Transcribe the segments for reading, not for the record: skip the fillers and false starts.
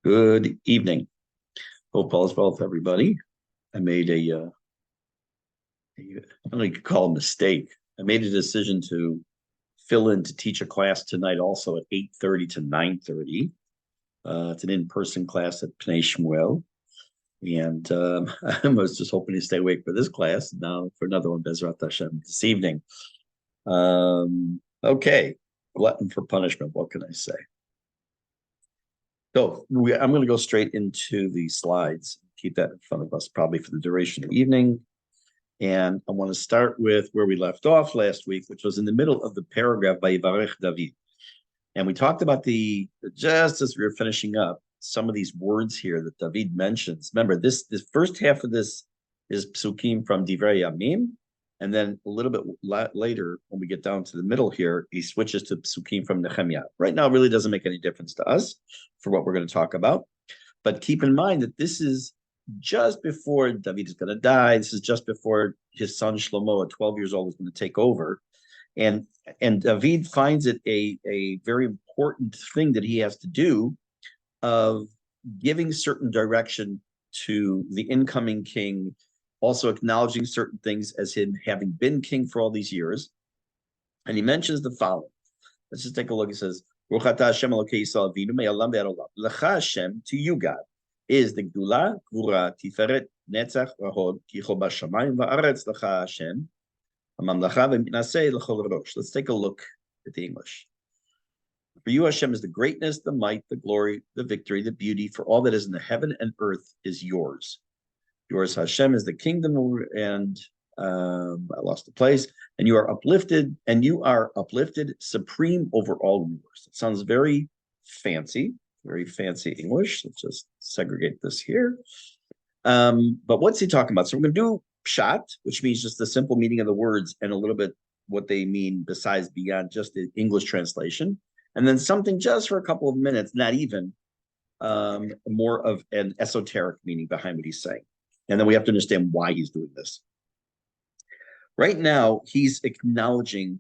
Good evening. Hope all is well with everybody. I made I don't know, you could call a mistake. I made a decision to fill in to teach a class tonight also at 8:30 to 9:30. It's an in-person class at Pnei Shmuel. And I was just hoping to stay awake for this class. Now for another one, Bezrat Hashem, this evening. Okay, glutton for punishment. What can I say? So I'm going to go straight into the slides. Keep that in front of us probably for the duration of the evening. And I want to start with where we left off last week, which was in the middle of the paragraph by VaYevarech David. And we talked about just as we were finishing up, some of these words here that David mentions. Remember, this first half of this is psukim from Divrei Yamim. And then a little bit later, when we get down to the middle here, he switches to psukim from Nehemiah. Right now, it really doesn't make any difference to us for what we're going to talk about. But keep in mind that this is just before David is going to die. This is just before his son Shlomo, at 12 years old, is going to take over. And David finds it a very important thing that he has to do of giving certain direction to the incoming king, also acknowledging certain things as him having been king for all these years. And he mentions the following. Let's just take a look. He says, Ruchata Hashem Elokei Yisrael Avinu me'olam ve'ad olam. Lecha Hashem, to you, God, is the Gdula, Gvura, Tiferet, Netzach, Rahod, Kichol Bashamayim, Va'aretz Lecha Hashem, Hamamlacha ve'mitnaseh L'chol Rosh. Let's take a look at the English. For you, Hashem, is the greatness, the might, the glory, the victory, the beauty, for all that is in the heaven and earth is yours. Yours, Hashem, is the kingdom, and I lost the place. And you are uplifted, supreme over all rulers. It sounds very fancy English. Let's just segregate this here. But what's he talking about? So we're going to do pshat, which means just the simple meaning of the words and a little bit what they mean besides beyond just the English translation. And then something just for a couple of minutes, not even, more of an esoteric meaning behind what he's saying. And then we have to understand why he's doing this. Right now, he's acknowledging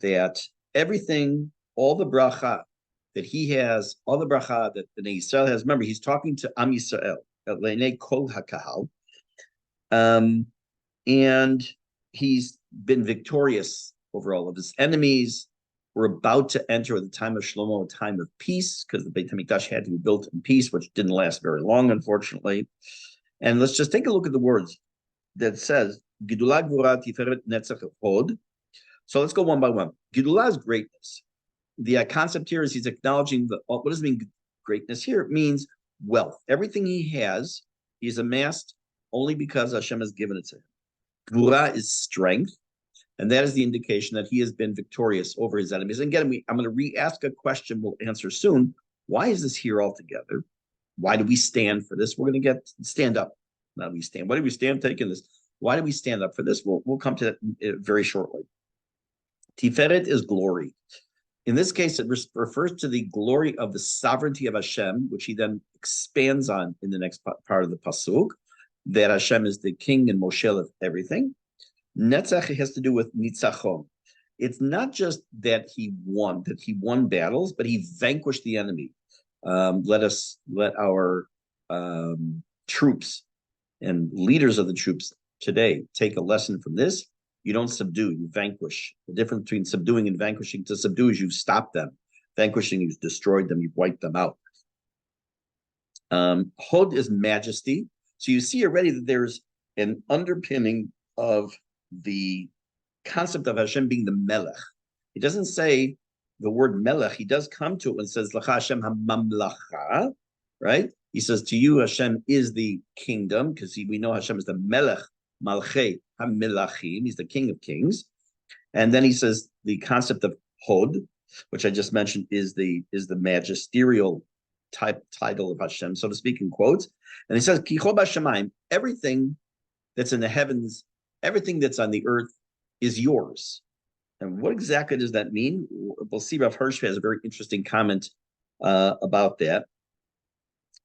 that everything, all the bracha that he has, all the bracha that the Yisrael has, remember, he's talking to Am Yisrael, Le'nei Kol HaKahal, and he's been victorious over all of his enemies. We're about to enter the time of Shlomo, a time of peace, because the Beit HaMikdash had to be built in peace, which didn't last very long, unfortunately. And let's just take a look at the words that says, Gidula Gvura Tiferet Netzach Hod. So let's go one by one. Gidula is greatness. The concept here is he's acknowledging what does it mean greatness here? It means wealth. Everything he has, he's amassed only because Hashem has given it to him. Gvura is strength. And that is the indication that he has been victorious over his enemies. And again, I'm going to re-ask a question we'll answer soon. Why is this here altogether? Why do we stand for this? We're going to stand up. Now we stand. Why do we stand taking this? Why do we stand up for this? We'll come to that very shortly. Tiferet is glory. In this case, it refers to the glory of the sovereignty of Hashem, which he then expands on in the next part of the pasuk, that Hashem is the king and moshel of everything. Netzach has to do with nitzachon. It's not just that he won battles, but he vanquished the enemy. Let our troops and leaders of the troops today take a lesson from this. You don't subdue, you vanquish. The difference between subduing and vanquishing: to subdue is you've stopped them. Vanquishing, you've destroyed them, you've wiped them out. Hod is majesty. So you see already that there's an underpinning of the concept of Hashem being the melech. He doesn't say the word melech. He does come to it and says, L'cha Hashem ha-mamlacha, right? He says, to you, Hashem is the kingdom, because we know Hashem is the melech, malchei ha-melachim. He's the king of kings. And then he says the concept of hod, which I just mentioned, is the magisterial type title of Hashem, so to speak, in quotes. And he says, Kichol Bashamayim, everything that's in the heavens, everything that's on the earth is yours. And what exactly does that mean? We'll see. Rav Hirsch has a very interesting comment about that.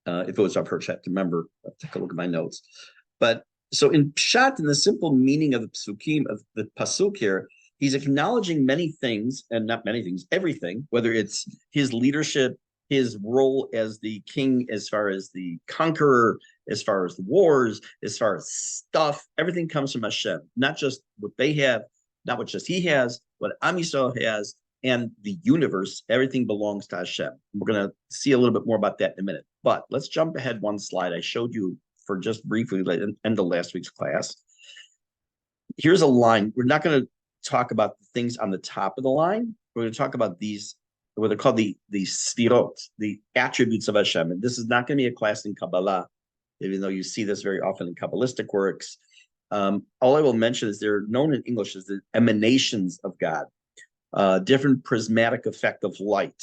If it was Rav Hirsch, I have to remember. I'll take a look at my notes. But so in Pshat, in the simple meaning of the psukim, of the pasuk here, he's acknowledging many things, and not many things, everything, whether it's his leadership, his role as the king, as far as the conqueror, as far as the wars, as far as stuff, everything comes from Hashem. Not just what they have, not what just he has, what Am Yisrael has, and the universe. Everything belongs to Hashem. We're going to see a little bit more about that in a minute. But let's jump ahead one slide. I showed you for just briefly at the end of last week's class. Here's a line. We're not going to talk about the things on the top of the line. We're going to talk about these, what they're called the sfirot, the attributes of Hashem. And this is not going to be a class in Kabbalah, even though you see this very often in Kabbalistic works. All I will mention is they're known in English as the emanations of God, different prismatic effect of light,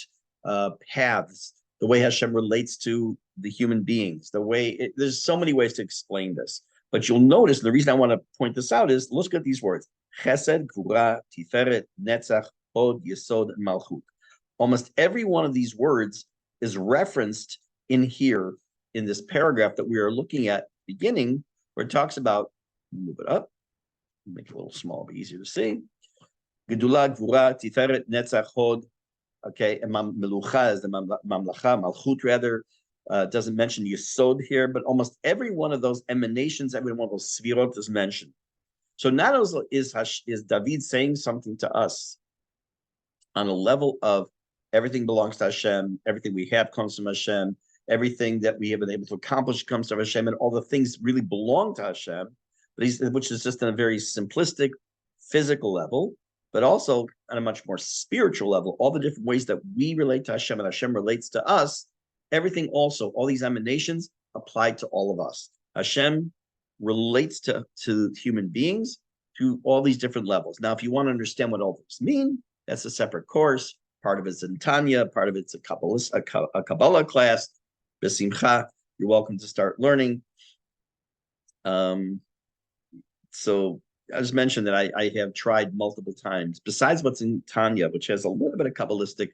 paths, the way Hashem relates to the human beings, there's so many ways to explain this. But you'll notice, the reason I want to point this out is, look at these words: Chesed, Gvura, Tiferet, Netzach, Hod, Yesod, and Malchut. Almost every one of these words is referenced in here, in this paragraph that we are looking at beginning, where it talks about, move it up, make it a little small, but easier to see. Gedula, Gvura, Tiferet, Netzach, Hod. Okay, and Melucha is the Mamlacha, Malchut rather. Doesn't mention Yesod here, but almost every one of those emanations, every one of those svirot is mentioned. So not only is David saying something to us on a level of everything belongs to Hashem, everything we have comes from Hashem, everything that we have been able to accomplish comes from Hashem, and all the things really belong to Hashem, but which is just on a very simplistic, physical level, but also on a much more spiritual level, all the different ways that we relate to Hashem and Hashem relates to us. Everything also, all these emanations apply to all of us. Hashem relates to human beings to all these different levels. Now, if you want to understand what all these mean, that's a separate course. Part of it's in Tanya, part of it's a Kabbalah class. B'simcha, you're welcome to start learning. So I just mentioned that I have tried multiple times, besides what's in Tanya, which has a little bit of Kabbalistic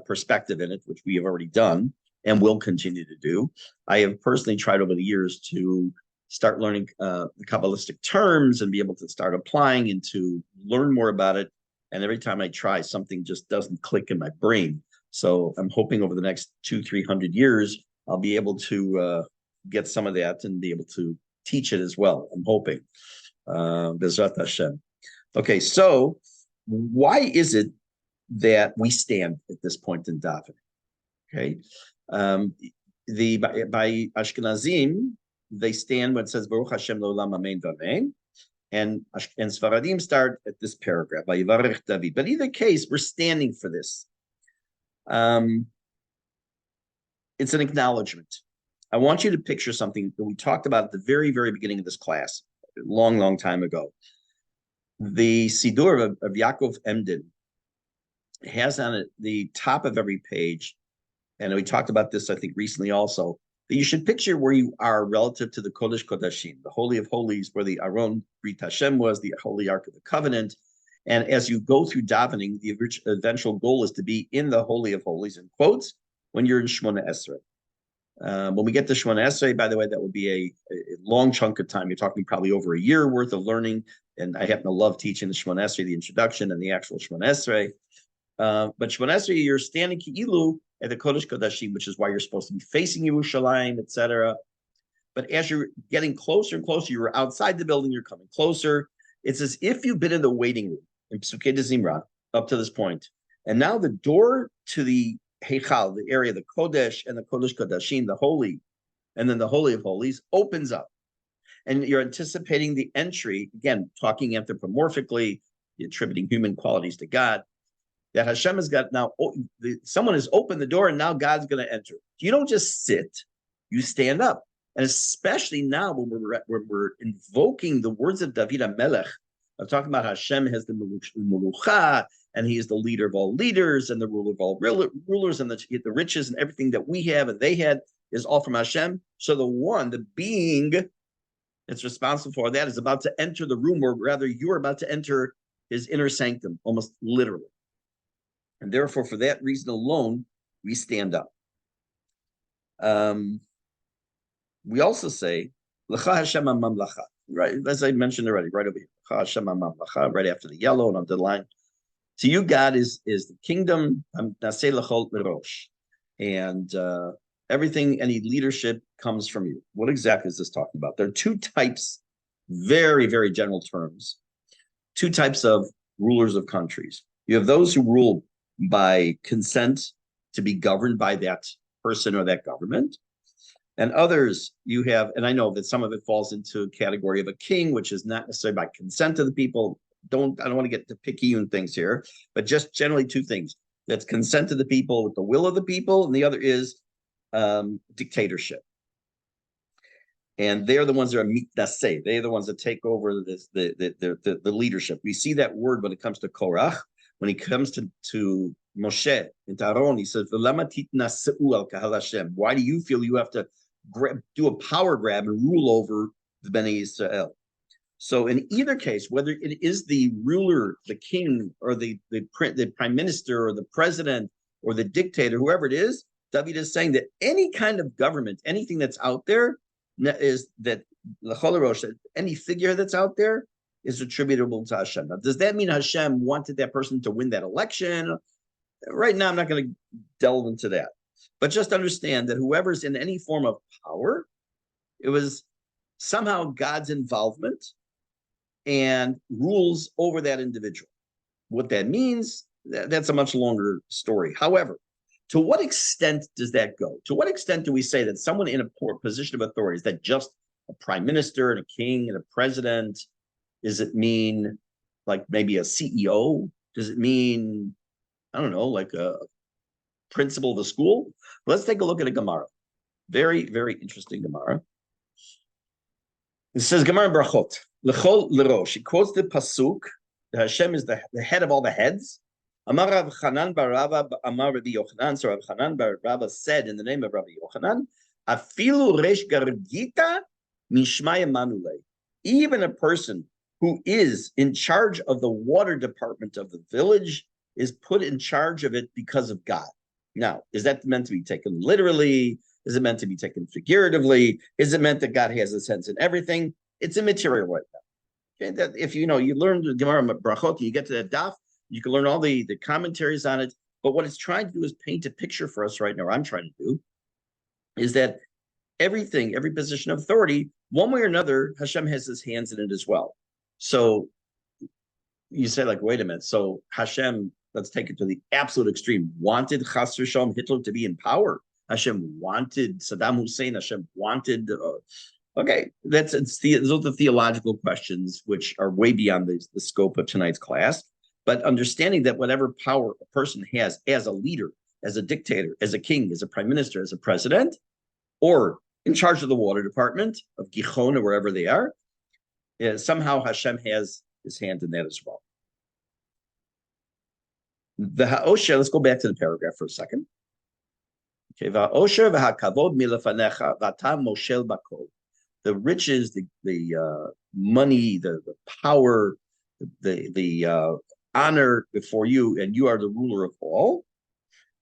perspective in it, which we have already done and will continue to do. I have personally tried over the years to start learning the Kabbalistic terms and be able to start applying and to learn more about it. And every time I try, something just doesn't click in my brain. So I'm hoping over the next 200-300 years, I'll be able to get some of that and be able to teach it as well. I'm hoping. Bezrat Hashem. Okay, so why is it that we stand at this point in davening? Okay, by Ashkenazim, they stand when it says Baruch Hashem L'olam Amen V'Amen, and Sfaradim start at this paragraph VaYevarech David. But in either case, we're standing for this. It's an acknowledgement. I want you to picture something that we talked about at the very, very beginning of this class, a long, long time ago. The Sidur of Yaakov Emden has on it the top of every page, and we talked about this, I think, recently also, that you should picture where you are relative to the Kodesh Kodashim, the Holy of Holies, where the Aron Brit Hashem was, the Holy Ark of the Covenant. And as you go through davening, the eventual goal is to be in the Holy of Holies, in quotes, when you're in Shemona Esrei. When we get to Shemona Esrei, by the way, that would be a long chunk of time. You're talking probably over a year worth of learning. And I happen to love teaching the Shemona Esrei, the introduction and the actual Shemona Esrei. But Shemona Esrei, you're standing ki'ilu at the Kodesh Kodashim, which is why you're supposed to be facing Yerushalayim, etc. But as you're getting closer and closer, you're outside the building, you're coming closer. It's as if you've been in the waiting room in Pesukei de Zimra up to this point. And now the door to the Heichal, the area, the Kodesh and the Kodesh Kodashim, the Holy, and then the Holy of Holies, opens up. And you're anticipating the entry, again, talking anthropomorphically, attributing human qualities to God, that Hashem has got now, someone has opened the door and now God's going to enter. You don't just sit, you stand up. And especially now when we're invoking the words of David HaMelech, I'm talking about Hashem has the Melucha, and he is the leader of all leaders and the ruler of all rulers, and the riches and everything that we have and they had is all from Hashem. So the being that's responsible for that is about to enter the room, or rather you're about to enter his inner sanctum, almost literally. And therefore, for that reason alone, we stand up. We also say, L'cha Hashem HaMamlacha, right? As I mentioned already, right over here. L'cha Hashem HaMamlacha, right after the yellow and underline. To you, God is the kingdom. Naseh l'chol l'rosh. And everything, any leadership comes from you. What exactly is this talking about? There are two types, very, very general terms, two types of rulers of countries. You have those who rule by consent to be governed by that person or that government. And others you have, and I know that some of it falls into a category of a king, which is not necessarily by consent of the people. I don't want to get to picky and things here, but just generally two things. That's consent of the people with the will of the people, and the other is dictatorship. And they're the ones that are mitnaseh. They're the ones that take over the leadership. We see that word when it comes to Korach, when he comes to Moshe and Aaron. He says, why do you feel you have to do a power grab and rule over the Bnei Israel? So in either case, whether it is the ruler, the king, or the prime minister, or the president, or the dictator, whoever it is, David is saying that any kind of government, anything that's out there, is that any figure that's out there is attributable to Hashem. Now, does that mean Hashem wanted that person to win that election? Right now, I'm not going to delve into that. But just understand that whoever's in any form of power, it was somehow God's involvement and rules over that individual. What that means, that's a much longer story. However, to what extent does that go? To what extent do we say that someone in a position of authority, is that just a prime minister and a king and a president? Does it mean like maybe a CEO? Does it mean, I don't know, like a principal of a school? Let's take a look at a Gemara. Very, very interesting Gemara. It says Gemara Brachot, L'chol l'rosh. She quotes the pasuk. Hashem is the head of all the heads. Amar Rav Chanan bar Rava, Amar Rabbi Yochanan. So Rav Chanan bar Rava said in the name of Rabbi Yochanan, Afilu resh gargita mishmaya manule. Even a person who is in charge of the water department of the village is put in charge of it because of God. Now, is that meant to be taken literally? Is it meant to be taken figuratively? Is it meant that God has a sense in everything? It's immaterial right now. Okay? That if you learn the Gemara Brachot, you get to that daf, you can learn all the commentaries on it. But what it's trying to do is paint a picture for us right now. What I'm trying to do is that everything, every position of authority, one way or another, Hashem has his hands in it as well. So you say, like, wait a minute. So Hashem, let's take it to the absolute extreme, wanted Chas v'Shalom Hitler to be in power. Hashem wanted Saddam Hussein. Hashem wanted. Okay, those are the theological questions which are way beyond the scope of tonight's class. But understanding that whatever power a person has as a leader, as a dictator, as a king, as a prime minister, as a president, or in charge of the water department of Gichon or wherever they are, somehow Hashem has his hand in that as well. The ha'osher, let's go back to the paragraph for a second. Okay, va'osher v'hakavod milefanecha v'ata moshel bakol. The riches, the money, the power, the honor before you, and you are the ruler of all.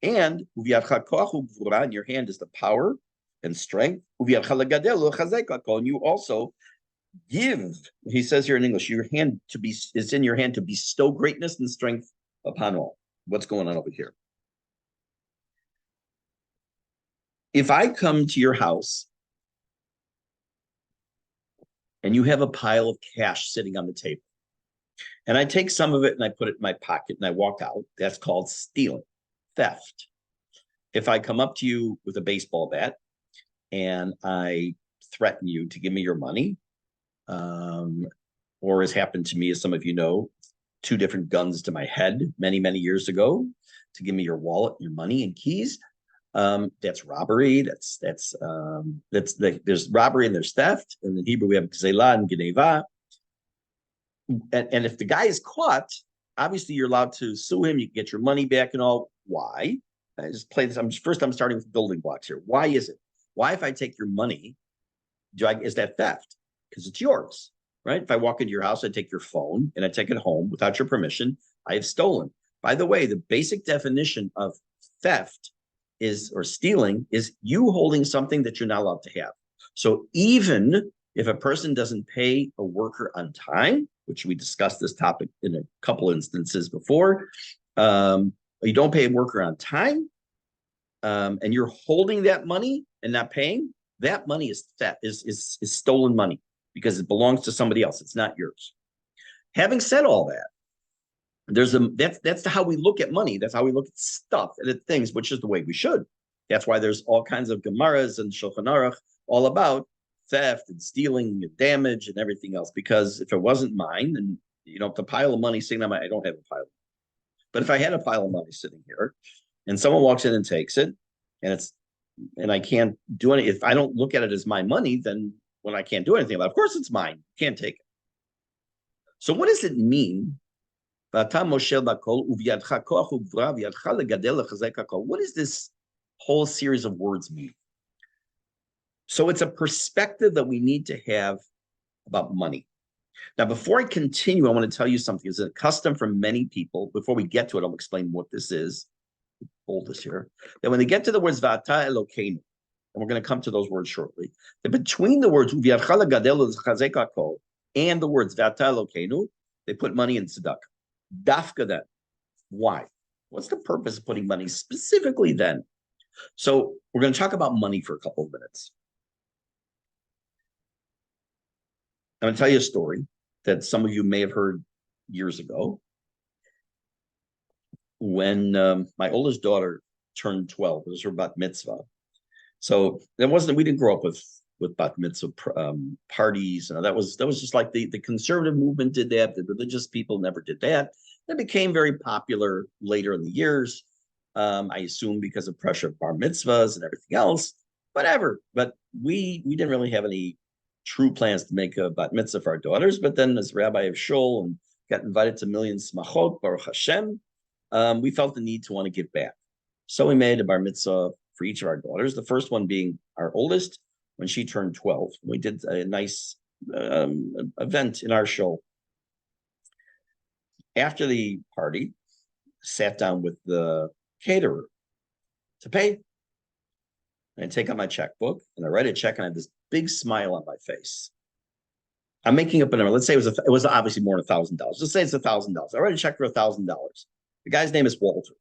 And in your hand is the power and strength. And you also give. He says here in English, your hand is in your hand to bestow greatness and strength upon all. What's going on over here? If I come to your house and you have a pile of cash sitting on the table, and I take some of it and I put it in my pocket and I walk out, that's called stealing, theft. If I come up to you with a baseball bat and I threaten you to give me your money, or has happened to me, as some of you know, 2 different guns to my head many, many years ago to give me your wallet, your money, and keys. That's robbery. There's robbery and there's theft. And in Hebrew, we have gzelah and geneva. And if the guy is caught, obviously you're allowed to sue him. You can get your money back and all. Why? I just play this. I'm starting with building blocks here. Why is it? Why, if I take your money, is that theft? Because it's yours, right? If I walk into your house, I take your phone and I take it home without your permission, I have stolen. By the way, the basic definition of theft or stealing is you holding something that you're not allowed to have. So even if a person doesn't pay a worker on time, which we discussed this topic in a couple instances before, you don't pay a worker on time, and you're holding that money and not paying, that money is stolen money because it belongs to somebody else. It's not yours. Having said all that, that's how we look at money. That's how we look at stuff and at things, which is the way we should. That's why there's all kinds of Gemaras and Shulchan Aruch all about theft and stealing and damage and everything else. Because if it wasn't mine, and the pile of money sitting on I don't have a pile. But if I had a pile of money sitting here, and someone walks in and takes it, and I can't do any, if I don't look at it as my money, then when I can't do anything about it, of course it's mine. Can't take it. So what does it mean? What does this whole series of words mean? So it's a perspective that we need to have about money. Now, before I continue, I want to tell you something. It's a custom for many people. Before we get to it, I'll explain what this is. Hold this here. That when they get to the words V'ata Elokeinu, and we're going to come to those words shortly, that between the words and the words V'ata Elokeinu, they put money in tzedakah. Dafka then. Why? What's the purpose of putting money specifically then? So we're going to talk about money for a couple of minutes. I'm going to tell you a story that some of you may have heard years ago. When my oldest daughter turned 12, it was her bat mitzvah. So we didn't grow up with bat mitzvah parties. That was just like the conservative movement did that. The religious people never did that. That became very popular later in the years. I assume because of pressure of bar mitzvahs and everything else, whatever. But we didn't really have any true plans to make a bat mitzvah for our daughters. But then as rabbi of shul and got invited to millions smachot, Baruch Hashem, we felt the need to want to give back. So we made a bar mitzvah for each of our daughters, the first one being our oldest when she turned 12. We did a nice event in our shul. After the party, sat down with the caterer to pay. And I take out my checkbook and I write a check and I have this big smile on my face. I'm making up a number. Let's say it was obviously more than $1,000. Let's say it's $1,000. I write a check for $1,000. The guy's name is Walter.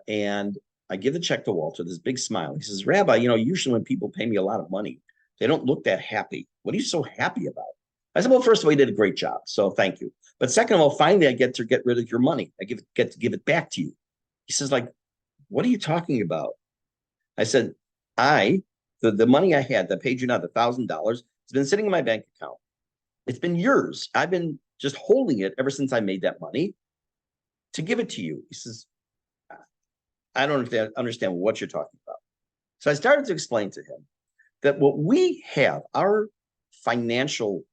And I give the check to Walter, this big smile. He says, Rabbi, usually when people pay me a lot of money, they don't look that happy. What are you so happy about? I said, well, first of all, you did a great job. So thank you. But second of all, finally, I get to get rid of your money. I get to give it back to you. He says, what are you talking about? I said, the money I had that paid you now, the $1,000, has been sitting in my bank account. It's been years. I've been just holding it ever since I made that money to give it to you. He says, I don't understand what you're talking about. So I started to explain to him that what we have, our financial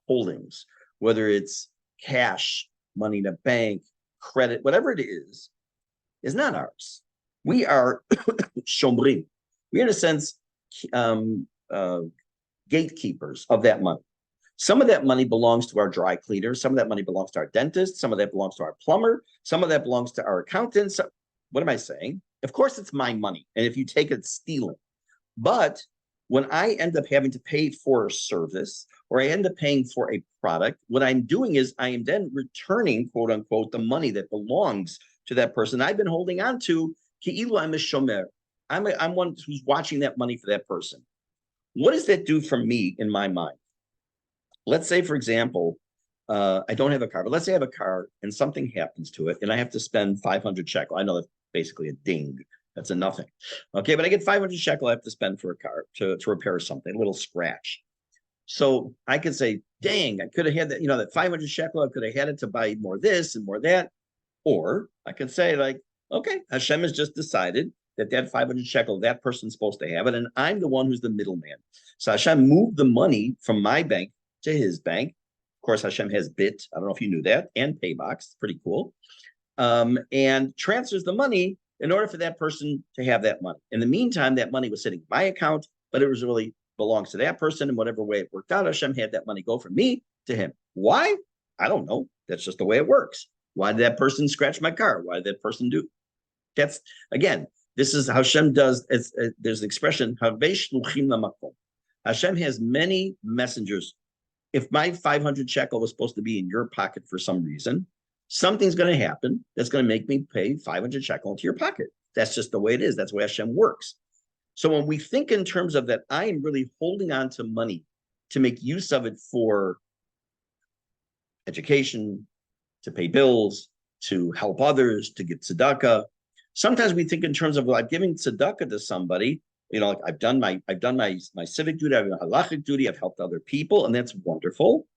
holdings, whether it's cash, money in a bank, credit, whatever it is not ours. We are shomrim. We are, in a sense, gatekeepers of that money. Some of that money belongs to our dry cleaner. Some of that money belongs to our dentist. Some of that belongs to our plumber. Some of that belongs to our accountant. So, what am I saying? Of course, it's my money. And if you take it, it's stealing. But when I end up having to pay for a service or I end up paying for a product, what I'm doing is I am then returning, quote unquote, the money that belongs to that person I've been holding on to. Ki'ilu I'm a shomer. I'm one who's watching that money for that person. What does that do for me in my mind? Let's say, for example, I don't have a car, but let's say I have a car and something happens to it and I have to spend 500 shekel. I know that's basically a ding. That's a nothing. Okay, but I get 500 shekel I have to spend for a car to repair something, a little scratch. So I could say, dang, I could have had that, that 500 shekel, I could have had it to buy more this and more that. Or I could say okay, Hashem has just decided that 500 shekel, that person's supposed to have it, and I'm the one who's the middleman. So Hashem moved the money from my bank to his bank. Of course, Hashem has BIT. I don't know if you knew that, and Paybox. Pretty cool. And transfers the money in order for that person to have that money. In the meantime, that money was sitting in my account, but it was really belongs to that person. And whatever way it worked out, Hashem had that money go from me to him. Why? I don't know. That's just the way it works. Why did that person scratch my car? Why did that person do? That's, again, this is how Hashem does. There's an expression, Hashem has many messengers. If my 500 shekel was supposed to be in your pocket for some reason, something's going to happen that's going to make me pay 500 shekel into your pocket. That's just the way it is. That's the way Hashem works. So when we think in terms of that, I am really holding on to money to make use of it for education, to pay bills, to help others, to give tzedakah. Sometimes we think in terms of like giving tzedakah to somebody. Like I've done my civic duty, I've done halachic duty, I've helped other people, and that's wonderful.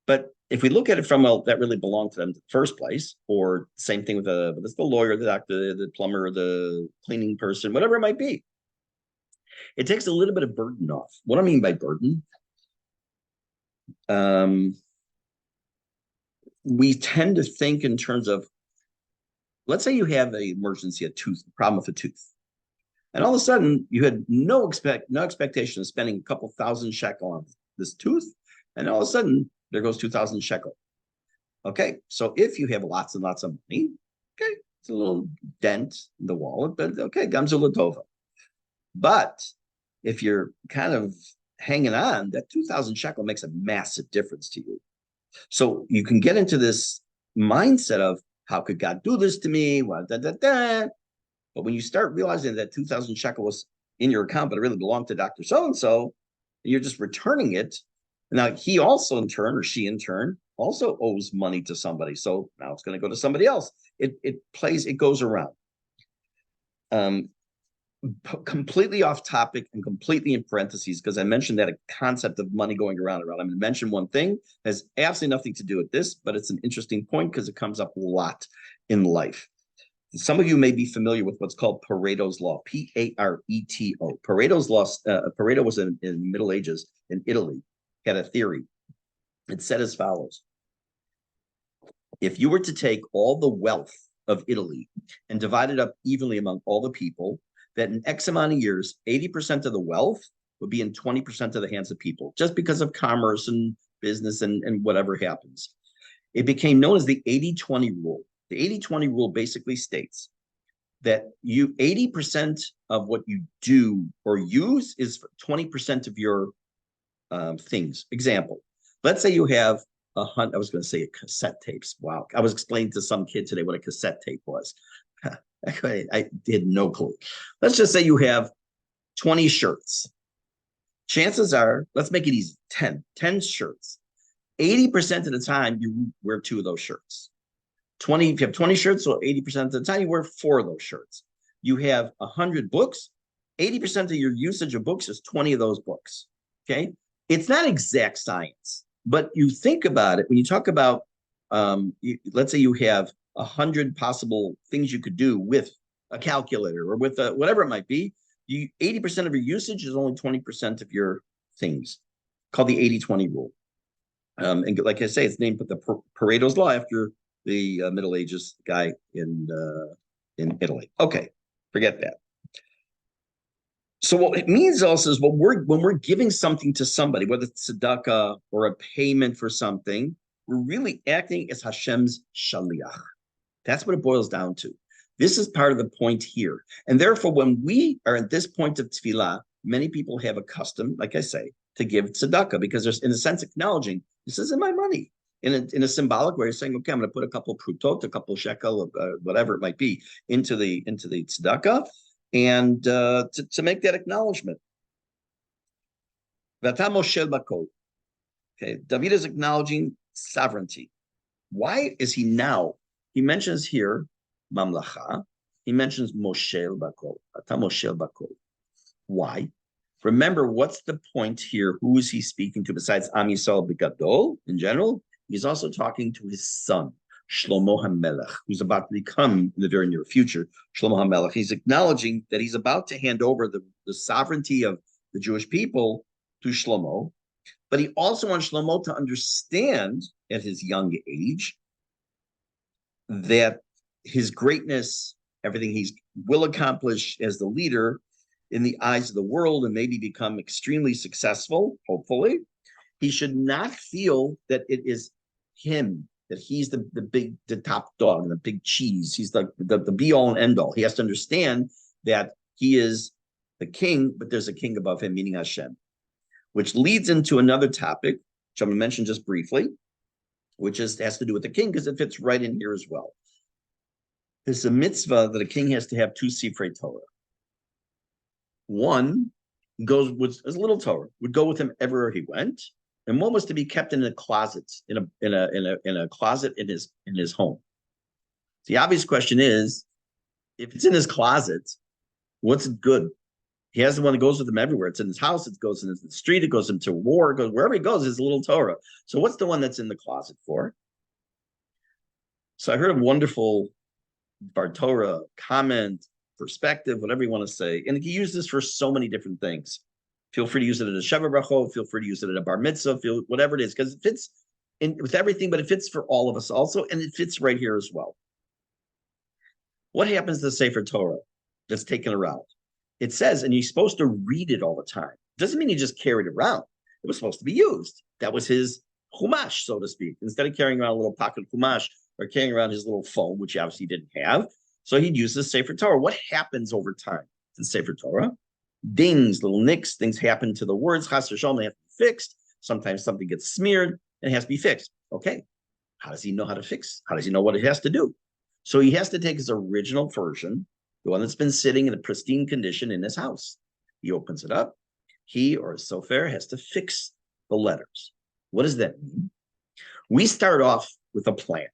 But if we look at it from that really belonged to them in the first place, or same thing with the lawyer, the doctor, the plumber, the cleaning person, whatever it might be, it takes a little bit of burden off. What I mean by burden, we tend to think in terms of, let's say you have an emergency, a problem with a tooth. And all of a sudden, you had no expectation of spending a couple thousand shekel on this tooth. And all of a sudden, there goes 2,000 shekel. Okay, so if you have lots and lots of money, okay, it's a little dent in the wallet, but okay, gamzu l'tova. But if you're kind of hanging on, that 2,000 shekel makes a massive difference to you. So you can get into this mindset of, how could God do this to me? Well, But when you start realizing that 2,000 shekel was in your account, but it really belonged to Dr. So-and-so, and you're just returning it. Now, he also in turn, or she in turn, also owes money to somebody. So now it's going to go to somebody else. It goes around. Completely off topic and completely in parentheses, because I mentioned that a concept of money going around and around. I'm going to mention one thing, has absolutely nothing to do with this, but it's an interesting point because it comes up a lot in life. Some of you may be familiar with what's called Pareto's Law, P-A-R-E-T-O. Pareto's Law, Pareto was in the Middle Ages in Italy, had a theory. It said as follows. If you were to take all the wealth of Italy and divide it up evenly among all the people, that in X amount of years, 80% of the wealth would be in 20% of the hands of people, just because of commerce and business and whatever happens. It became known as the 80-20 rule. The 80-20 rule basically states that 80% of what you do or use is 20% of your things. Example, let's say you have I was going to say cassette tapes. Wow. I was explaining to some kid today what a cassette tape was. I had no clue. Let's just say you have 20 shirts. Chances are, let's make it easy, 10 shirts. 80% of the time, you wear 2 of those shirts. If you have 20 shirts, so 80% of the time, you wear 4 of those shirts. You have 100 books. 80% of your usage of books is 20 of those books. Okay? It's not exact science, but you think about it when you talk about, let's say you have 100 possible things you could do with a calculator or with whatever it might be. 80% of your usage is only 20% of your things, called the 80-20 rule. And like I say, it's named the Pareto's Law after the Middle Ages guy in Italy. Okay, forget that. So what it means also is when we're giving something to somebody, whether it's tzedakah or a payment for something, we're really acting as Hashem's shaliach. That's what it boils down to. This is part of the point here. And therefore, when we are at this point of tefillah, many people have a custom, like I say, to give tzedakah, because there's, in a sense, acknowledging this isn't my money. In a symbolic way, you're saying, okay, I'm going to put a couple prutot, a couple shekel, whatever it might be, into the tzedakah, and to make that acknowledgement. Okay, David is acknowledging sovereignty. Why is he now? He mentions here mamlacha. He mentions moshel bakol. Ata moshel bakol. Why? Remember, what's the point here? Who is he speaking to besides Am Yisrael B'Gadol in general? He's also talking to his son, Shlomo HaMelech, who's about to become in the very near future, Shlomo HaMelech. He's acknowledging that he's about to hand over the sovereignty of the Jewish people to Shlomo, but he also wants Shlomo to understand at his young age that his greatness, everything he will accomplish as the leader in the eyes of the world and maybe become extremely successful, hopefully, he should not feel that it is him, that he's the top dog, the big cheese. He's the be all and end all. He has to understand that he is the king, but there's a king above him, meaning Hashem, which leads into another topic, which I'm going to mention just briefly, which has to do with the king because it fits right in here as well. There's a mitzvah that a king has to have two Sifrei Torah. One goes with a little Torah, would go with him everywhere he went, and one was to be kept in a closet, in a closet in his home. The obvious question is, if it's in his closet, what's it good? He has the one that goes with him everywhere. It's in his house, it goes in the street, it goes into war, it goes wherever he goes, his little Torah. So what's the one that's in the closet for? So I heard a wonderful Bar Torah comment, perspective, whatever you want to say. And you use this for so many different things. Feel free to use it at a Sheva Brachot, feel free to use it at a Bar Mitzvah, whatever it is, because it fits with everything, but it fits for all of us also, and it fits right here as well. What happens to the Sefer Torah that's taken around? It says, and you're supposed to read it all the time. Doesn't mean you just carried it around. It was supposed to be used. That was his chumash, so to speak. Instead of carrying around a little pocket chumash or carrying around his little phone, which he obviously didn't have, so he'd use the Sefer Torah. What happens over time to the Sefer Torah? Dings, little nicks, things happen to the words. Chas v'shalom, they have to be fixed. Sometimes something gets smeared and it has to be fixed. Okay, how does he know how to fix? How does he know what it has to do? So he has to take his original version, the one that's been sitting in a pristine condition in his house. He opens it up. He or a sofer has to fix the letters. What does that mean? We start off with a plan.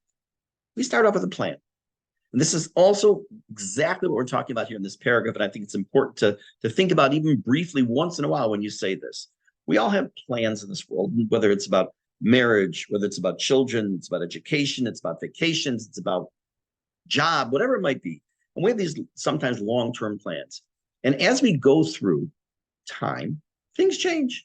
And this is also exactly what we're talking about here in this paragraph. And I think it's important to think about even briefly once in a while when you say this. We all have plans in this world, whether it's about marriage, whether it's about children, it's about education, it's about vacations, it's about job, whatever it might be. And we have these sometimes long-term plans. And as we go through time, things change.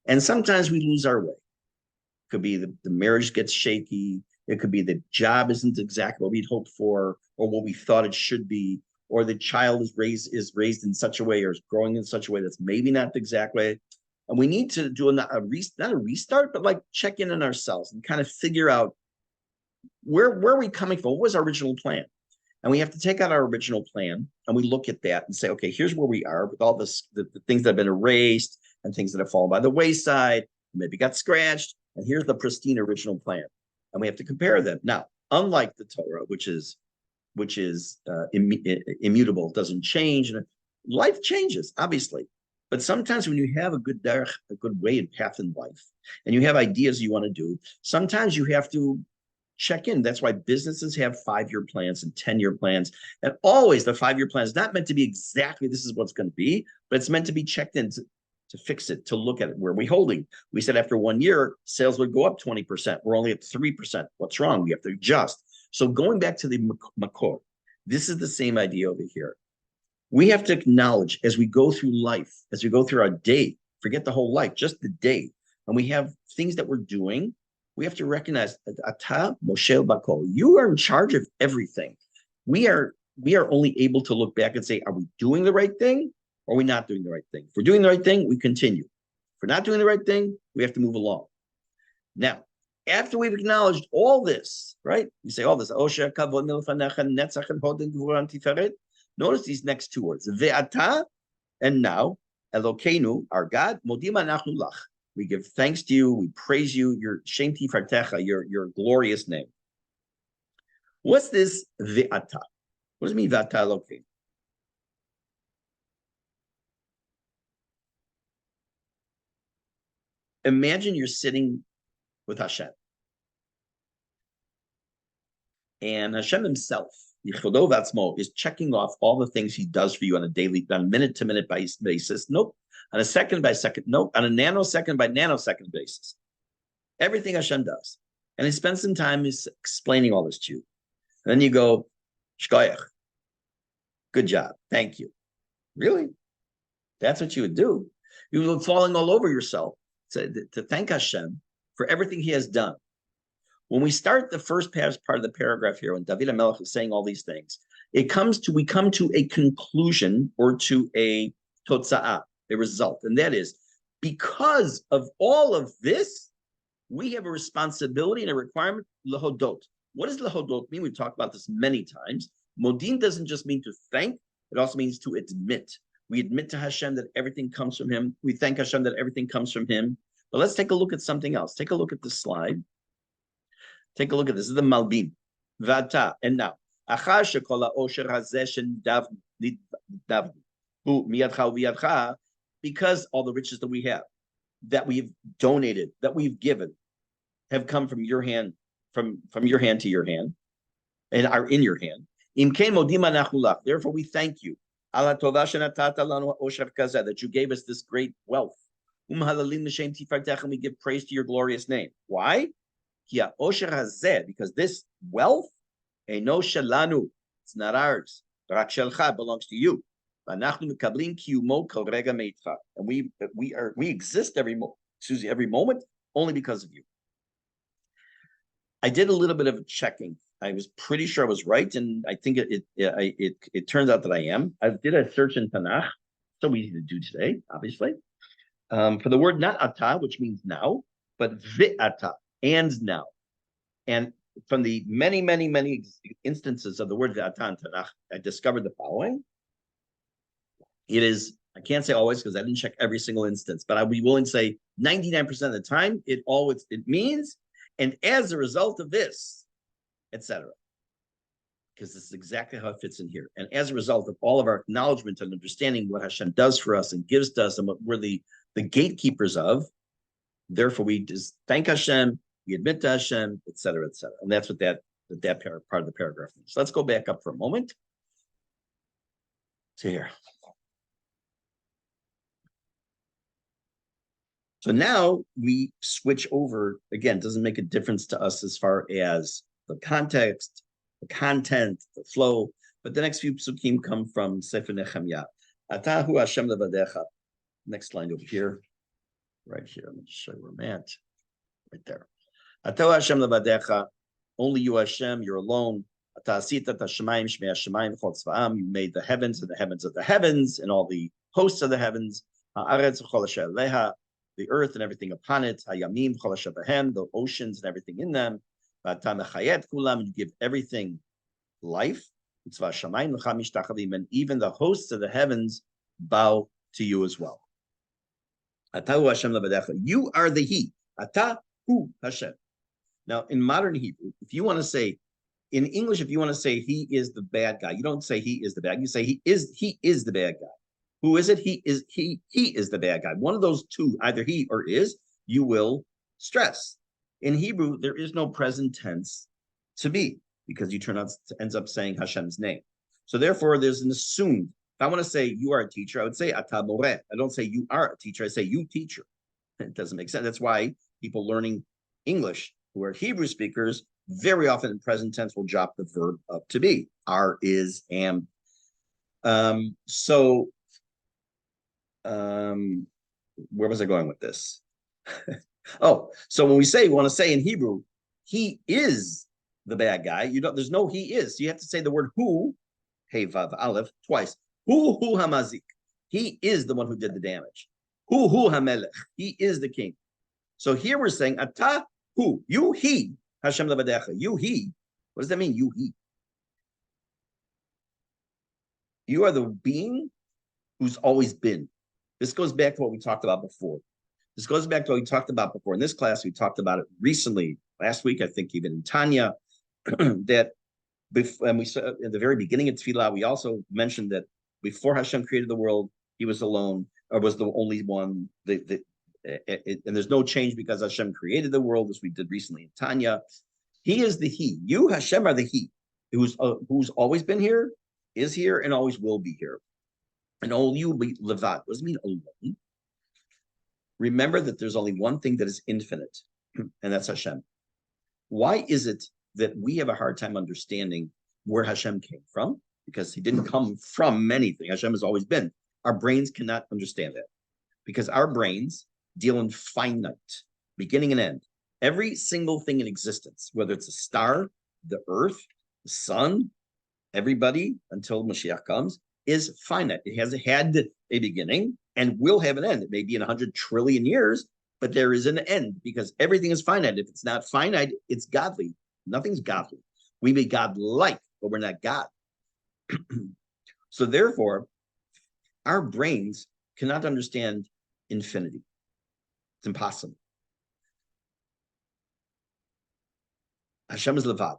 And sometimes we lose our way. It could be the marriage gets shaky. It could be the job isn't exactly what we'd hoped for or what we thought it should be, or the child is raised in such a way or is growing in such a way that's maybe not the exact way. And we need to do not a restart, but like check in on ourselves and kind of figure out where are we coming from? What was our original plan? And we have to take out our original plan and we look at that and say, okay, here's where we are with all this, the things that have been erased and things that have fallen by the wayside, maybe got scratched, and here's the pristine original plan. And we have to compare them. Now, unlike the Torah, which is immutable, doesn't change, and life changes, obviously. But sometimes when you have a good derech, a good way and path in life, and you have ideas you want to do, sometimes you have to check in. That's why businesses have 5-year plans and 10-year plans. And always the 5-year plan is not meant to be exactly this is what's going to be, but it's meant to be checked in to fix it, to look at it. Where are we holding? We said after 1 year, sales would go up 20%. We're only at 3%. What's wrong? We have to adjust. So going back to the makor, this is the same idea over here. We have to acknowledge as we go through life, as we go through our day, forget the whole life, just the day, and we have things that we're doing, we have to recognize that Ata Moshe Bakol, you are in charge of everything. We are only able to look back and say, are we doing the right thing? Or are we not doing the right thing? If we're doing the right thing, we continue. If we're not doing the right thing, we have to move along. Now, after we've acknowledged all this, right? You say all this, notice these next two words, ve'ata, and now, Elokeinu, our God, modim anachnu lach. We give thanks to you, we praise you, your shem tifartecha, your glorious name. What's this ve'ata? What does it mean, ve'ata Elokeinu? Imagine you're sitting with Hashem. And Hashem himself, Yichudov Atzmo, is checking off all the things he does for you on a minute-to-minute basis. Nope. On a second-by-second, nope. On a nanosecond-by-nanosecond basis. Everything Hashem does. And he spends some time explaining all this to you. And then you go, Shkoyach. Good job. Thank you. Really? That's what you would do. You would be falling all over yourself to thank Hashem for everything he has done. When we start the first part of the paragraph here, when David HaMelech is saying all these things, we come to a conclusion or to a totza'ah, a result. And that is, because of all of this, we have a responsibility and a requirement, lehodot. What does lehodot mean? We've talked about this many times. Modin doesn't just mean to thank, it also means to admit. We admit to Hashem that everything comes from him. We thank Hashem that everything comes from him. But let's take a look at something else. Take a look at this slide. Take a look at this. This is the Malbim. Vata. And now, Because all the riches that we have, that we've donated, that we've given, have come from your hand, from your hand to your hand, and are in your hand. Therefore, we thank you that you gave us this great wealth. And we give praise to your glorious name. Why? Because this wealth, it's not ours, it belongs to you. And we exist every moment only because of you. I did a little bit of checking. I was pretty sure I was right, and I think it turns out that I am. I did a search in Tanakh, so easy to do today, obviously, for the word not ata, which means now, but vi'ata, and now. And from the many, many, many instances of the word vi'ata in Tanakh, I discovered the following. It is, I can't say always because I didn't check every single instance, but I'll be willing to say 99% of the time, it means, and as a result of this, etc. Because this is exactly how it fits in here. And as a result of all of our acknowledgement and understanding what Hashem does for us and gives to us and what we're the gatekeepers of, therefore we just thank Hashem, we admit to Hashem, etc., etc. And that's what that part of the paragraph means. So let's go back up for a moment to here. So now we switch over. Again, it doesn't make a difference to us as far as the context, the content, the flow. But the next few psukim come from Sefer Nehemiah. Atahu Hashem levadecha. Next line over here. Right here. I'm going to show you where I'm at. Right there. Atahu Hashem levadecha. Only you, Hashem, you're alone. You made the heavens and the heavens of the heavens and all the hosts of the heavens. The earth and everything upon it, the oceans and everything in them. And you give everything life. And even the hosts of the heavens bow to you as well. You are the He. Atahu Hashem. Now, in modern Hebrew, if you want to say, in English, if you want to say He is the bad guy, you don't say He is the bad guy. You say He is the bad guy. Who is it? He is the bad guy. One of those two, either he or is, you will stress. In Hebrew, there is no present tense to be, because you ends up saying Hashem's name. So therefore, there's an assumed. If I want to say you are a teacher, I would say ata moreh. I don't say you are a teacher. I say you teacher. It doesn't make sense. That's why people learning English who are Hebrew speakers very often in present tense will drop the verb up to be. Are, is, am. Where was I going with this? Oh, so when we want to say in Hebrew, he is the bad guy, there's no he is. So you have to say the word who, hey vav aleph, twice. Who hamazik. He is the one who did the damage. Who hamelech. He is the king. So here we're saying ata who, you he, Hashem levadecha, you he. What does that mean? You he. You are the being who's always been. This goes back to what we talked about before. In this class, we talked about it recently, last week, I think, even in Tanya, that and we saw at the very beginning of Tefillah, we also mentioned that before Hashem created the world, he was alone, or was the only one. And there's no change because Hashem created the world, as we did recently in Tanya. He is the He. You, Hashem, are the He, who's always been here, is here, and always will be here. And all you be levad. What does it mean alone? Remember that there's only one thing that is infinite, and that's Hashem. Why is it that we have a hard time understanding where Hashem came from? Because he didn't come from anything. Hashem has always been. Our brains cannot understand that, because our brains deal in finite, beginning and end. Every single thing in existence, whether it's a star, the earth, the sun, everybody, until Mashiach comes, is finite. It has had a beginning and will have an end. It may be in 100 trillion years, but there is an end, because everything is finite. If it's not finite, it's godly. Nothing's godly. We may God-like, but we're not God. So therefore, our brains cannot understand infinity. It's impossible. Hashem is levad.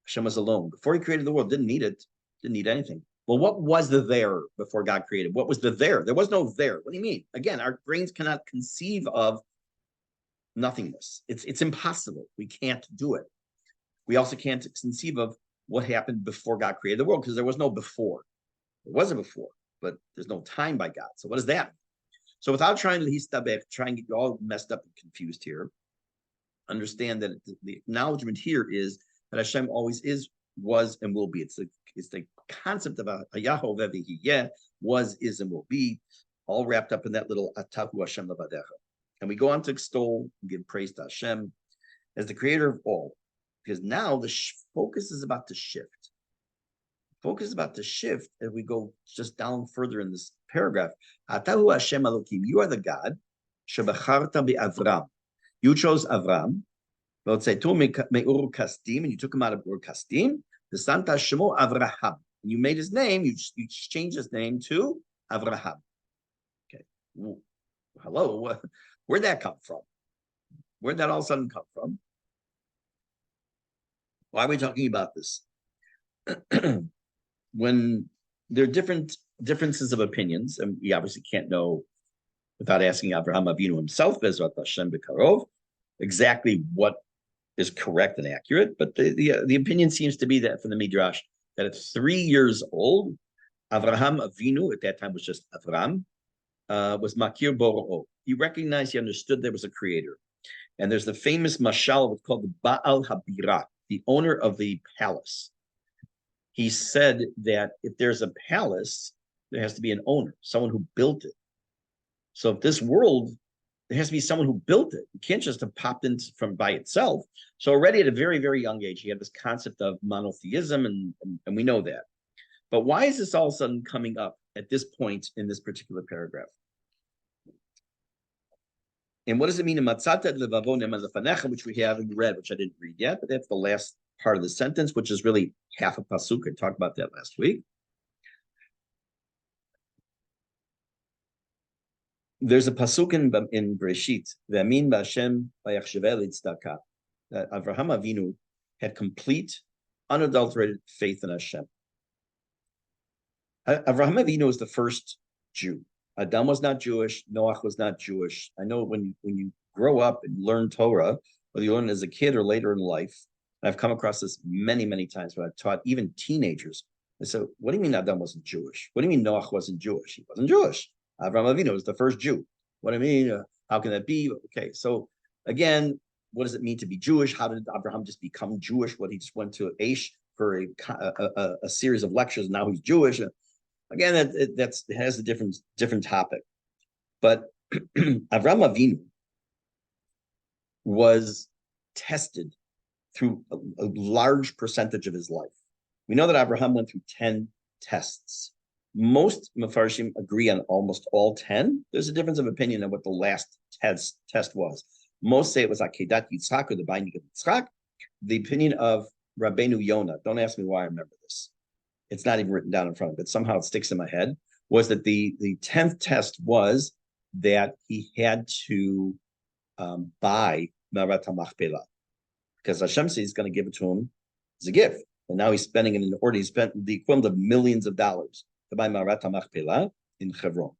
Hashem was alone. Before he created the world, didn't need it, didn't need anything. Well, what was the there before God created? What was the there? There was no there. What do you mean? Again, our brains cannot conceive of nothingness. It's impossible. We can't do it. We also can't conceive of what happened before God created the world because there was no before. There was a before, but there's no time by God. So what does that mean? So without trying to try and get you all messed up and confused here, understand that the acknowledgement here is that Hashem always is, was, and will be. It's the concept of a Yahoveh was, is, and will be, all wrapped up in that little Atahu Hashem Levadecha. And we go on to extol and give praise to Hashem as the creator of all, because now the focus is about to shift. Focus is about to shift as we go just down further in this paragraph. Atahu Hashem Elokim, you are the God. Shebacharta be'Avram. You chose Avram. And you took him out of Ur Kasdim. The Santa Shemo Avraham. And you made his name, you changed his name to Avraham. Okay. Hello, where'd that come from? Where'd that all of a sudden come from? Why are we talking about this? When there are differences of opinions, and we obviously can't know without asking Abraham Avinu himself, Bezrat Hashem B'Karov, exactly what is correct and accurate. But the opinion seems to be that from the Midrash that at 3 years old, Abraham Avinu, at that time was just Avram, was Makir Boro'o. He recognized, he understood there was a creator. And there's the famous mashal, what's called the Baal Habira, the owner of the palace. He said that if there's a palace, there has to be an owner, someone who built it. So if this world, there has to be someone who built it. It can't just have popped in from by itself. So already at a very, very young age, he had this concept of monotheism, and we know that. But why is this all of a sudden coming up at this point in this particular paragraph? And what does it mean in Matzata Levavo Ne'eman Lefanecha, which we haven't read, which I didn't read yet, but that's the last part of the sentence, which is really half a pasuk. I talked about that last week. There's a pasuk in Breshit, V'amin b'Hashem v'yachshaveh l'tzdaka, that Avraham Avinu had complete, unadulterated faith in Hashem. Avraham Avinu was the first Jew. Adam was not Jewish. Noach was not Jewish. I know when you grow up and learn Torah, whether you learn it as a kid or later in life, I've come across this many, many times when I've taught even teenagers. I said, what do you mean Adam wasn't Jewish? What do you mean Noach wasn't Jewish? He wasn't Jewish. Avraham Avinu was the first Jew. What do I mean? How can that be? Okay, so again, what does it mean to be Jewish? How did Abraham just become Jewish? What, he just went to Aish for a series of lectures, and now he's Jewish? Again, it has a different topic. But Avraham Avinu was tested through a large percentage of his life. We know that Abraham went through 10 tests. Most Mefarshim agree on almost all 10. There's a difference of opinion on what the last test was. Most say it was Akedat Yitzhak, or the binding of Yitzhak. The opinion of Rabbeinu Yonah, don't ask me why I remember this. It's not even written down in front of it, but somehow it sticks in my head, was that the 10th test was that he had to buy Marat HaMachpelah, because Hashem says he's going to give it to him as a gift. And now he's spending it in order. He spent the equivalent of millions of dollars to buy Marat HaMachpelah in Hebron.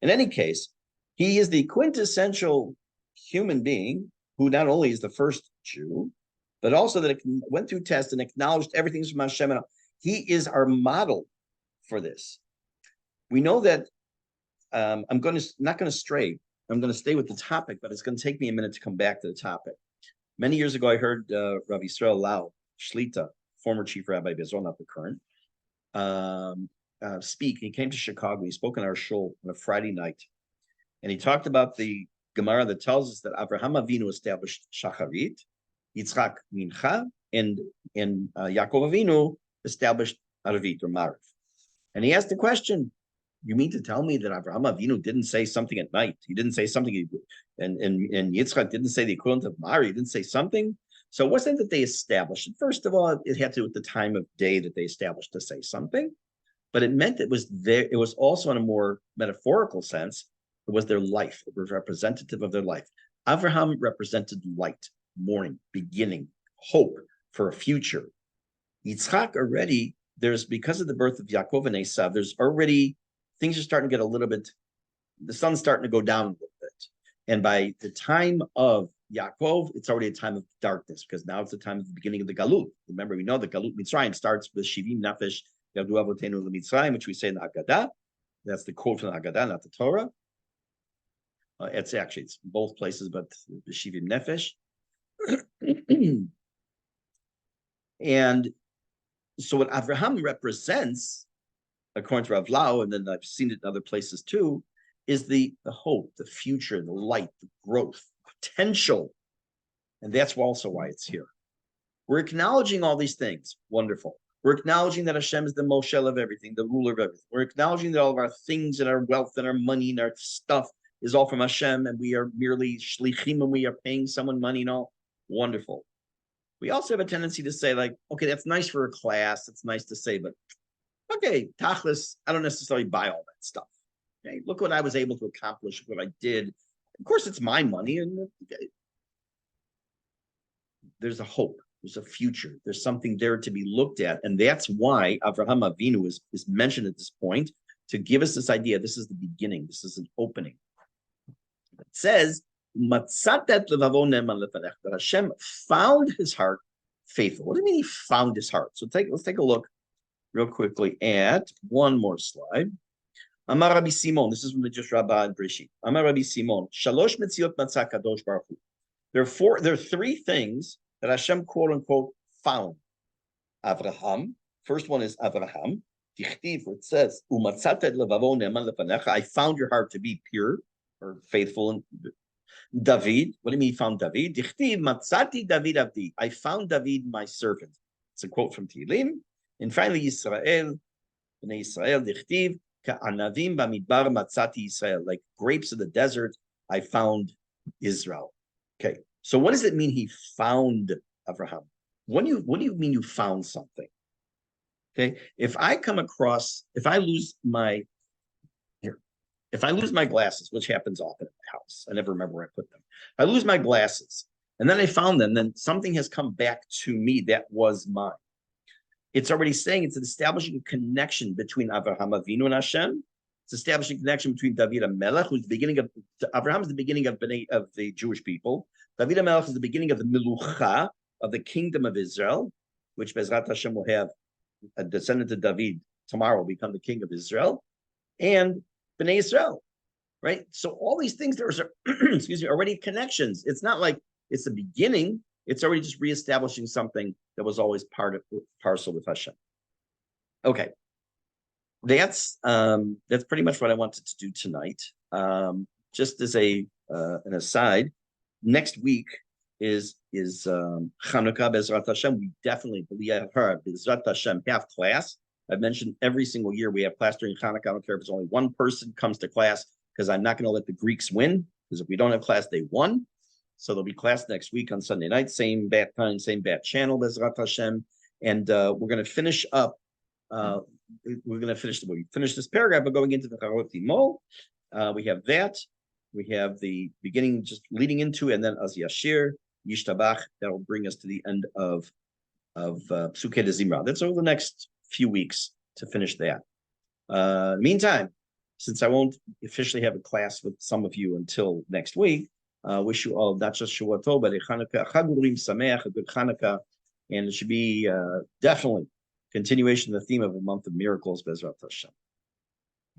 In any case, he is the quintessential human being who not only is the first Jew, but also that it went through tests and acknowledged everything from Hashem. He is our model for this. We know that I'm not going to stray. I'm going to stay with the topic, but it's going to take me a minute to come back to the topic. Many years ago, I heard Rav Yisrael Lau Shlita, former chief rabbi Bezron, not the current, speak. He came to Chicago. He spoke in our shul on a Friday night, and he talked about the Gemara that tells us that Avraham Avinu established Shacharit, Yitzchak Mincha, and Yaakov Avinu established Arvit or Mariv. And he asked the question, you mean to tell me that Avraham Avinu didn't say something at night? He didn't say something, and Yitzchak didn't say the equivalent of Mariv, he didn't say something? So it wasn't that they established it. First of all, it had to do with the time of day that they established to say something, but it meant it was there. It was also in a more metaphorical sense, it was their life. It was representative of their life. Avraham represented light, morning, beginning, hope for a future. Yitzchak already, there's, because of the birth of Yaakov and Esav, there's already, things are starting to get a little bit, the sun's starting to go down a little bit. And by the time of Yaakov, it's already a time of darkness, because now it's the time of the beginning of the Galut. Remember, we know the Galut Mitzrayim starts with Shivim Nafesh Yavdu Avotenu Mitzrayim, which we say in the Haggadah. That's the quote from the Haggadah, not the Torah. It's both places, but the Shivim Nefesh. And so what Avraham represents, according to Rav Lau, and then I've seen it in other places too, is the hope, the future, the light, the growth, potential. And that's also why it's here. We're acknowledging all these things. Wonderful. We're acknowledging that Hashem is the Moshel of everything, the ruler of everything. We're acknowledging that all of our things and our wealth and our money and our stuff is all from Hashem, and we are merely shlichim and we are paying someone money and all. Wonderful. We also have a tendency to say, like, okay, that's nice for a class. It's nice to say, but okay, tachlis, I don't necessarily buy all that stuff. Okay, look what I was able to accomplish, what I did. Of course, it's my money, and okay. There's a hope. There's a future. There's something there to be looked at, and that's why Avraham Avinu is mentioned at this point, to give us this idea. This is the beginning. This is an opening. It says, that Hashem found his heart faithful. What do you mean he found his heart? So let's take a look real quickly at one more slide. Amar Rabbi Simon, this is from the Just Rabbah and Brishit. Amar Rabbi Simon, Shalosh Metziot Matzah Kadosh Baruch Hu. There are three things that Hashem quote unquote found. Avraham, first one is Avraham. Dichtiv, where it says, Umatzatet levavo ne'eman lefanecha, I found your heart to be pure or faithful. And David, what do you mean he found David? Dichtiv matzati David avdi, I found David my servant. It's a quote from Tehillim. And finally, Yisrael, Bnei Yisrael, Dichtiv, ka'anavim bamidbar matzati Yisrael, like grapes of the desert, I found Israel. Okay, so what does it mean he found Avraham? What do you mean you found something? Okay, if I lose my glasses, which happens often at my house, I never remember where I put them. I lose my glasses, and then I found them, then something has come back to me that was mine. It's already saying it's establishing a connection between Avraham Avinu and Hashem. It's establishing a connection between David HaMelech, who's the beginning of Avraham is the beginning of the Jewish people. David HaMelech is the beginning of the Melucha, of the kingdom of Israel, which Bezrat Hashem will have a descendant of David tomorrow will become the king of Israel, and Bnei Israel, right? So all these things, there are already connections. It's not like it's the beginning. It's already just reestablishing something that was always parcel with Hashem. Okay, that's pretty much what I wanted to do tonight. Just as an aside, next week is Chanukah Bezrat Hashem. We definitely Bezrat Hashem have class. I've mentioned every single year we have class during Chanukah. I don't care if it's only one person comes to class, because I'm not going to let the Greeks win, because if we don't have class, they won. So there'll be class next week on Sunday night, same bat time, same bat channel, Bezrat Hashem. And we're going to finish up. We finish this paragraph by going into the Charot Imo. We have that. We have the beginning just leading into, and then Az Yashir, Yishtabach. That will bring us to the end of Psukei de Zimra. That's over the next few weeks to finish that. Meantime, since I won't officially have a class with some of you until next week, wish you all not just Shavua Tov, but a Chanukah, Chag Urim Sameach, a good Chanukah, and it should be definitely continuation of the theme of a month of miracles, Bezrat Hashem.